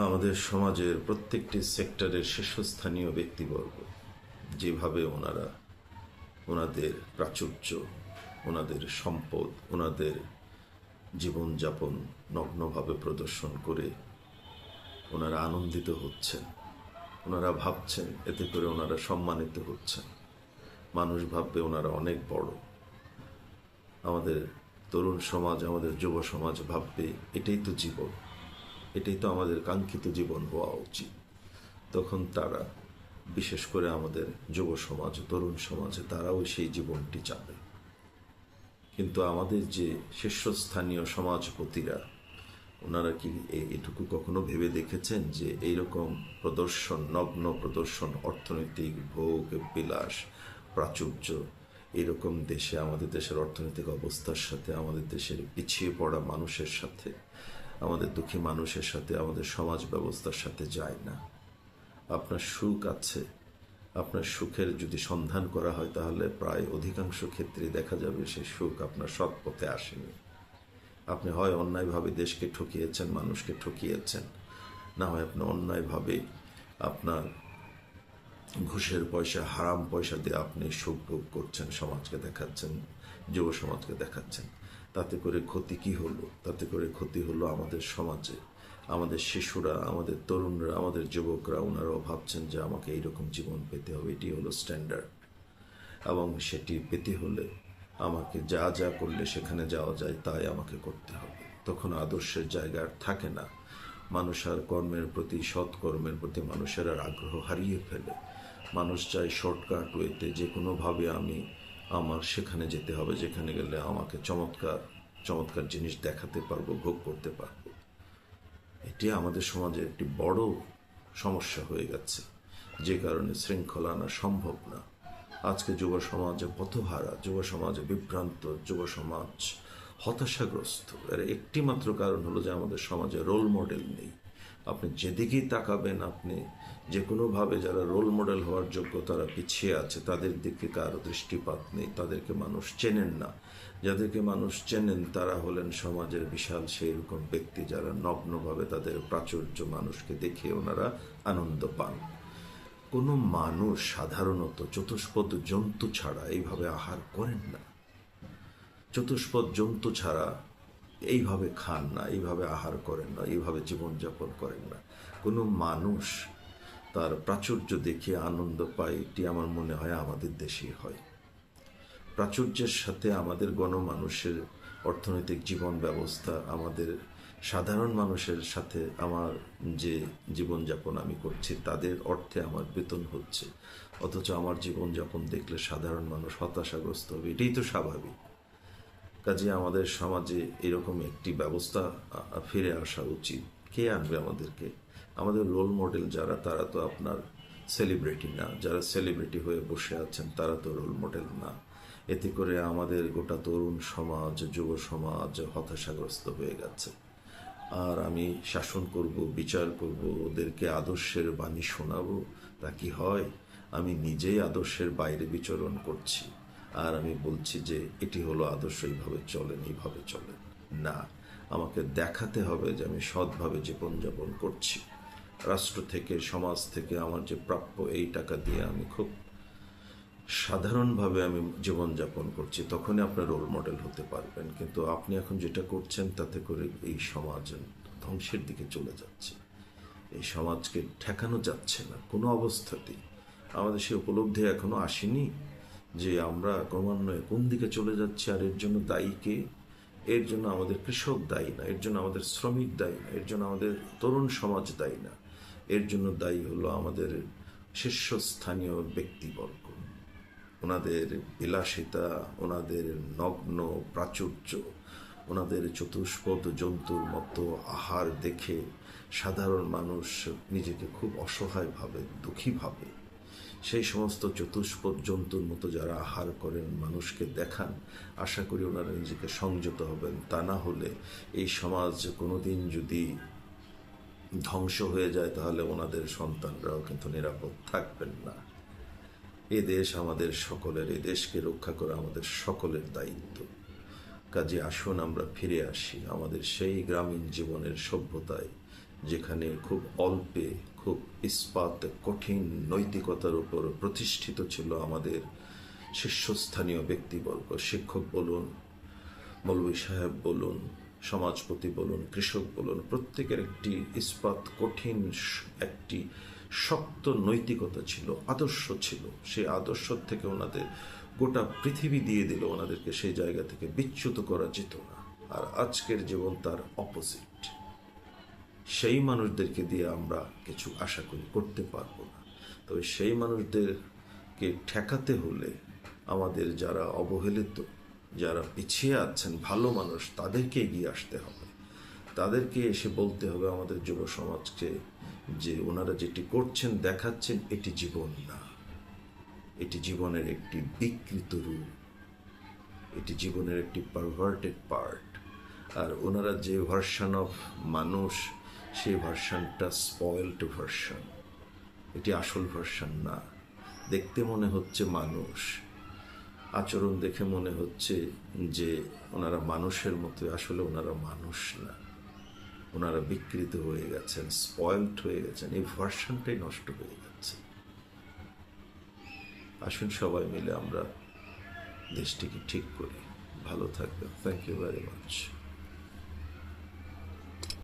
আমাদের সমাজের প্রত্যেকটি সেক্টরের শীর্ষস্থানীয় ব্যক্তিবর্গ যেভাবে ওনাদের প্রাচুর্য, ওনাদের সম্পদ, ওনাদের জীবনযাপন নগ্নভাবে প্রদর্শন করে ওনারা আনন্দিত হচ্ছেন, ওনারা ভাবছেন এতে করে ওনারা সম্মানিত হচ্ছেন, মানুষ ভাববে ওনারা অনেক বড়। আমাদের তরুণ সমাজ, আমাদের যুব সমাজ ভাববে এটাই তো জীবন, এটাই তো আমাদের কাঙ্ক্ষিত জীবন হওয়া উচিত। তখন তারা, বিশেষ করে আমাদের যুব সমাজ, তরুণ সমাজে, তারাও সেই জীবনটি চাবে। কিন্তু আমাদের যে শীর্ষস্থানীয় সমাজপতিরা, ওনারা কি এটুকু কখনো ভেবে দেখেছেন যে এইরকম প্রদর্শন, নগ্ন প্রদর্শন, অর্থনৈতিক ভোগ বিলাস, প্রাচুর্য, এরকম দেশে, আমাদের দেশের অর্থনৈতিক অবস্থার সাথে, আমাদের দেশের পিছিয়ে পড়া মানুষের সাথে, আমাদের দুঃখী মানুষের সাথে, আমাদের সমাজ ব্যবস্থার সাথে যায় না। আপনার সুখ আছে, আপনার সুখের যদি সন্ধান করা হয় তাহলে প্রায় অধিকাংশ ক্ষেত্রে দেখা যাবে সেই সুখ আপনার সৎ পথে আসেনি। আপনি হয় অন্যায়ভাবে দেশকে ঠকিয়েছেন, মানুষকে ঠকিয়েছেন, না হয় আপনি অন্যায়ভাবে আপনার ঘুষের পয়সা, হারাম পয়সা দিয়ে আপনি সুখ ভোগ করছেন, সমাজকে দেখাচ্ছেন, যুব সমাজকে দেখাচ্ছেন। তাতে করে ক্ষতি কি হলো? তাতে করে ক্ষতি হলো আমাদের সমাজে, আমাদের শিশুরা, আমাদের তরুণরা, আমাদের যুবকরা, ওনারাও ভাবছেন যে আমাকে এইরকম জীবন পেতে হবে, এটি হলো স্ট্যান্ডার্ড, এবং সেটি পেতে হলে আমাকে যা যা করলে সেখানে যাওয়া যায় তাই আমাকে করতে হবে। তখন আদর্শের জায়গা আর থাকে না। মানুষ আর কর্মের প্রতি, সৎকর্মের প্রতি মানুষের আর আগ্রহ হারিয়ে ফেলে। মানুষ চায় শর্টকাট ওয়েতে, যে কোনোভাবে আমি আমার সেখানে যেতে হবে, যেখানে গেলে আমাকে চমৎকার চমৎকার জিনিস দেখাতে পারবো, ভোগ করতে পারবো। এটি আমাদের সমাজে একটি বড় সমস্যা হয়ে গেছে, যে কারণে শৃঙ্খলা আনা সম্ভব না। আজকে যুব সমাজে পথহারা, যুব সমাজে বিভ্রান্ত, যুব সমাজ হতাশাগ্রস্ত। এর একটি মাত্র কারণ হলো যে আমাদের সমাজে রোল মডেল নেই। আপনি যেদিকেই তাকাবেন, আপনি যে কোনোভাবে যারা রোল মডেল হওয়ার যোগ্য তারা পিছিয়ে আছে, তাদের দিকে কারো দৃষ্টিপাত নেই, তাদেরকে মানুষ চেনেন না। যাদেরকে মানুষ চেনেন তারা হলেন সমাজের বিশাল সেই রকম ব্যক্তি যারা নগ্নভাবে তাদের প্রাচুর্য মানুষকে দেখে ওনারা আনন্দ পান। কোনো মানুষ সাধারণত চতুষ্পদ জন্তু ছাড়া এইভাবে আহার করেন না, চতুষ্পদ জন্তু ছাড়া এইভাবে খান না, এইভাবে আহার করেন না, এইভাবে জীবনযাপন করেন না। কোনো মানুষ তার প্রাচুর্য দেখে আনন্দ পায়, এটি আমার মনে হয় আমাদের দেশেই হয়। প্রাচুর্যের সাথে আমাদের গণমানুষের অর্থনৈতিক জীবন ব্যবস্থা, আমাদের সাধারণ মানুষের সাথে আমার যে জীবনযাপন আমি করছি তাদের অর্থে আমার বেতন হচ্ছে, অথচ আমার জীবনযাপন দেখলে সাধারণ মানুষ হতাশাগ্রস্ত হবে। এটাই তো স্বাভাবিক। কাজে আমাদের সমাজে এরকম একটি ব্যবস্থা ফিরে আসা উচিত। কে আনবে আমাদেরকে? আমাদের রোল মডেল যারা, তারা তো আপনার সেলিব্রিটি না। যারা সেলিব্রিটি হয়ে বসে আছেন তারা তো রোল মডেল না। এতে করে আমাদের গোটা তরুণ সমাজ, যুব সমাজ হতাশাগ্রস্ত হয়ে গেছে। আর আমি শাসন করব, বিচার করব, ওদেরকে আদর্শের বাণী শোনাবো, তা কি হয়? আমি নিজেই আদর্শের বাইরে বিচরণ করছি, আর আমি বলছি যে এটি হলো আদর্শ, এইভাবে চলেন, এইভাবে চলেন। না, আমাকে দেখাতে হবে যে আমি সৎভাবে জীবনযাপন করছি। রাষ্ট্র থেকে, সমাজ থেকে আমার যে প্রাপ্য, এই টাকা দিয়ে আমি খুব সাধারণভাবে আমি জীবনযাপন করছি, তখনই আপনার রোল মডেল হতে পারবেন। কিন্তু আপনি এখন যেটা করছেন তাতে করে এই সমাজ ধ্বংসের দিকে চলে যাচ্ছে। এই সমাজকে ঠেকানো যাচ্ছে না কোনো অবস্থাতেই। আমাদের সে উপলব্ধি এখনো আসেনি যে আমরা ক্রমান্বয়ে কোন দিকে চলে যাচ্ছি। আর এর জন্য দায়ী কে? এর জন্য আমাদের কৃষক দায়ী না, এর জন্য আমাদের শ্রমিক দায়ী না, এর জন্য আমাদের তরুণ সমাজ দায়ী না। এর জন্য দায়ী হলো আমাদের শীর্ষস্থানীয় ব্যক্তিবর্গ, ওনাদের বিলাসিতা, ওনাদের নগ্ন প্রাচুর্য, ওনাদের চতুষ্পদ জন্তুর মতো আহার দেখে সাধারণ মানুষ নিজেকে খুব অসহায় ভাবে, দুঃখী ভাবে। সেই সমস্ত চতুষ্পদ জন্তুর মতো যারা আহার করেন, মানুষকে দেখান, আশা করি ওনারা নিজেকে সংযত হবেন। তা না হলে এই সমাজ কোনোদিন যদি ধ্বংস হয়ে যায় তাহলে ওনাদের সন্তানরাও কিন্তু নিরাপদ থাকবেন না। এ দেশ আমাদের সকলের, এ দেশকে রক্ষা করা আমাদের সকলের দায়িত্ব। কাজে আসুন আমরা ফিরে আসি আমাদের সেই গ্রামীণ জীবনের সভ্যতায়, যেখানে খুব অল্পে খুব ইস্পাত কঠিন নৈতিকতার উপর প্রতিষ্ঠিত ছিল আমাদের শীর্ষস্থানীয় ব্যক্তিবর্গ, শিক্ষক বলুন, মৌলভী সাহেব বলুন, সমাজপতি বলুন, কৃষক বলুন, প্রত্যেকের একটি ইস্পাত কঠিন একটি শক্ত নৈতিকতা ছিল, আদর্শ ছিল। সেই আদর্শ থেকে ওনাদের গোটা পৃথিবী দিয়ে দিল, ওনাদেরকে সেই জায়গা থেকে বিচ্যুত করা যেত না। আর আজকের জীবন তার অপোজিট। সেই মানুষদেরকে দিয়ে আমরা কিছু আশা করি করতে পারবো না। তবে সেই মানুষদেরকে ঠেকাতে হলে আমাদের যারা অবহেলিত, যারা পিছিয়ে আছেন, ভালো মানুষ, তাদেরকে এগিয়ে আসতে হবে। তাদেরকে এসে বলতে হবে আমাদের যুব সমাজকে যে ওনারা যেটি করছেন, দেখাচ্ছেন, এটি জীবন না, এটি জীবনের একটি বিকৃত রূপ, এটি জীবনের একটি পারভার্টেড পার্ট। আর ওনারা যে ভার্সন অফ মানুষ, সেই ভার্সনটা স্পয়েলড ভার্সন, এটি আসল ভার্সন না। দেখতে মনে হচ্ছে মানুষ, আচরণ দেখে মনে হচ্ছে যে ওনারা মানুষের মতো, আসলে ওনারা মানুষ না, ওনারা বিকৃত হয়ে গেছেন, স্পয়েলড হয়ে গেছেন, এই ভার্সনটাই নষ্ট হয়ে যাচ্ছে। আসুন সবাই মিলে আমরা দেশটিকে ঠিক করি। ভালো থাকবেন। Thank you very much.